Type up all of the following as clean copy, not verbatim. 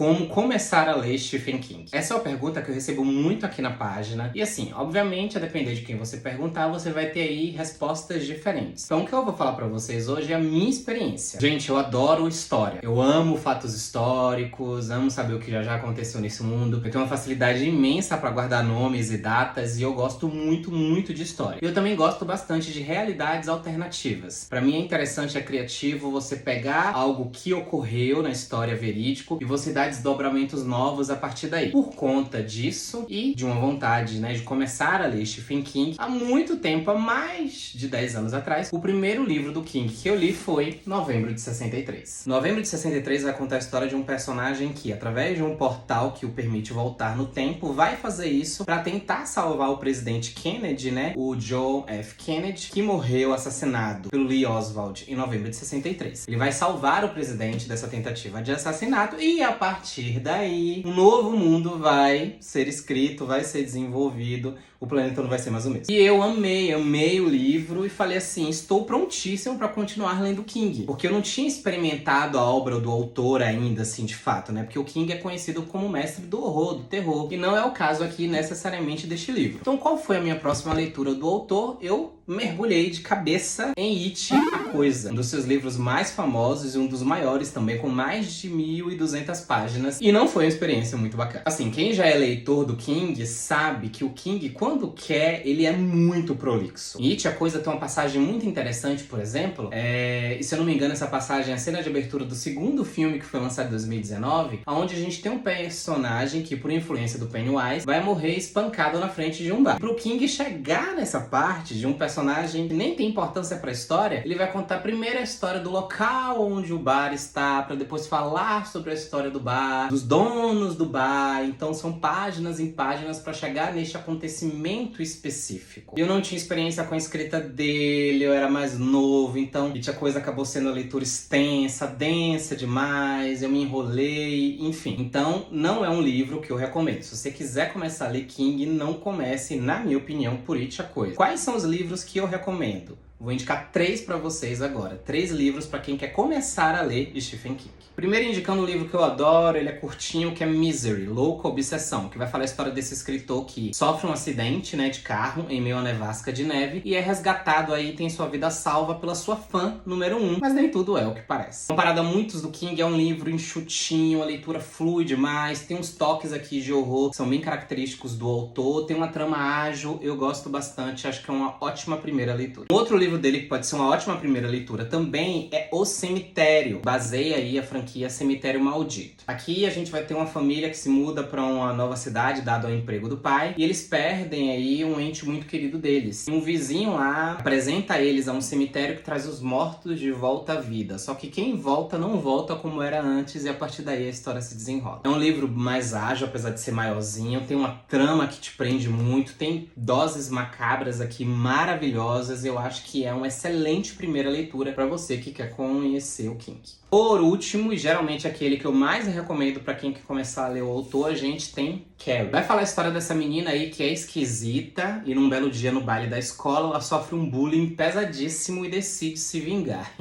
Como começar a ler Stephen King? Essa é uma pergunta que eu recebo muito aqui na página. E assim, obviamente, a depender de quem você perguntar, você vai ter aí respostas diferentes. Então o que eu vou falar pra vocês hoje é a minha experiência. Gente, eu adoro história. Eu amo fatos históricos, amo saber o que já aconteceu nesse mundo. Eu tenho uma facilidade imensa pra guardar nomes e datas e eu gosto muito, muito de história. E eu também gosto bastante de realidades alternativas. Pra mim é interessante, é criativo você pegar algo que ocorreu na história verídico e você dar desdobramentos novos a partir daí. Por conta disso e de uma vontade, de começar a ler Stephen King há muito tempo, há mais de 10 anos atrás, o primeiro livro do King que eu li foi Novembro de 63. Novembro de 63 vai contar a história de um personagem que, através de um portal que o permite voltar no tempo, vai fazer isso para tentar salvar o presidente Kennedy, o John F. Kennedy, que morreu assassinado pelo Lee Oswald em novembro de 63. Ele vai salvar o presidente dessa tentativa de assassinato e, a partir daí, um novo mundo vai ser escrito, vai ser desenvolvido, o planeta não vai ser mais o mesmo. E eu amei o livro e falei assim, estou prontíssimo para continuar lendo King. Porque eu não tinha experimentado a obra do autor ainda, assim, de fato, Porque o King é conhecido como mestre do horror, do terror. E não é o caso aqui, necessariamente, deste livro. Então, qual foi a minha próxima leitura do autor? Eu mergulhei de cabeça em It, a Coisa. Um dos seus livros mais famosos e um dos maiores também, com mais de 1.200 páginas. E não foi uma experiência muito bacana. Assim, quem já é leitor do King sabe que o King, quando quer, ele é muito prolixo. Em It, a Coisa tem uma passagem muito interessante, por exemplo. E se eu não me engano, essa passagem é a cena de abertura do segundo filme que foi lançado em 2019, onde a gente tem um personagem que, por influência do Pennywise, vai morrer espancado na frente de um bar. Pro King chegar nessa parte de um personagem que nem tem importância pra história, ele vai contar primeiro a história do local onde o bar está, pra depois falar sobre a história do bar, dos donos do bar. Então são páginas em páginas pra chegar neste acontecimento específico. Eu não tinha experiência com a escrita dele, eu era mais novo, então a coisa acabou sendo a leitura extensa, densa demais, eu me enrolei, enfim. Então não é um livro que eu recomendo. Se você quiser começar a ler King, não comece, na minha opinião, por It, a Coisa. Quais são os livros que eu recomendo? Vou indicar 3 pra vocês agora. 3 livros pra quem quer começar a ler Stephen King. Primeiro indicando um livro que eu adoro, ele é curtinho, que é Misery, Louca Obsessão, que vai falar a história desse escritor que sofre um acidente, de carro em meio à nevasca de neve e é resgatado aí, tem sua vida salva pela sua fã número 1, mas nem tudo é o que parece. Comparado a muitos do King, é um livro enxutinho, a leitura flui demais, tem uns toques aqui de horror que são bem característicos do autor, tem uma trama ágil, eu gosto bastante, acho que é uma ótima primeira leitura. Outro livro dele que pode ser uma ótima primeira leitura também é O Cemitério. Baseia aí a franquia Cemitério Maldito. Aqui a gente vai ter uma família que se muda para uma nova cidade, dado ao emprego do pai, e eles perdem aí um ente muito querido deles. Um vizinho lá apresenta eles a um cemitério que traz os mortos de volta à vida. Só que quem volta não volta como era antes e a partir daí a história se desenrola. É um livro mais ágil, apesar de ser maiorzinho, tem uma trama que te prende muito, tem doses macabras aqui maravilhosas. Eu acho que é uma excelente primeira leitura para você que quer conhecer o King. Por último, e geralmente aquele que eu mais recomendo para quem quer começar a ler o autor, a gente tem Carrie. Vai falar a história dessa menina aí que é esquisita e num belo dia no baile da escola ela sofre um bullying pesadíssimo e decide se vingar.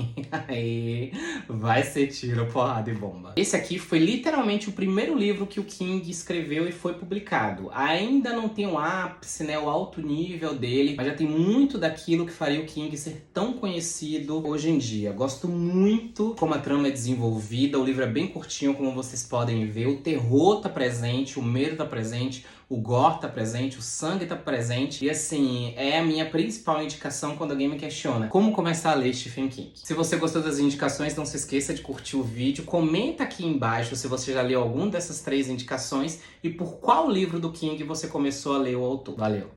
Aí vai ser tiro, porrada e bomba. Esse aqui foi literalmente o primeiro livro que o King escreveu e foi publicado. Ainda não tem o ápice, o alto nível dele, mas já tem muito daquilo que faria o King ser tão conhecido hoje em dia. Gosto muito como a trama é desenvolvida, o livro é bem curtinho, como vocês podem ver, o terror tá presente, o medo tá presente, o gore tá presente, o sangue tá presente, e assim, é a minha principal indicação quando alguém me questiona como começar a ler Stephen King. Se você gostou das indicações, não se esqueça de curtir o vídeo, comenta aqui embaixo se você já leu algum dessas 3 indicações e por qual livro do King você começou a ler o autor. Valeu!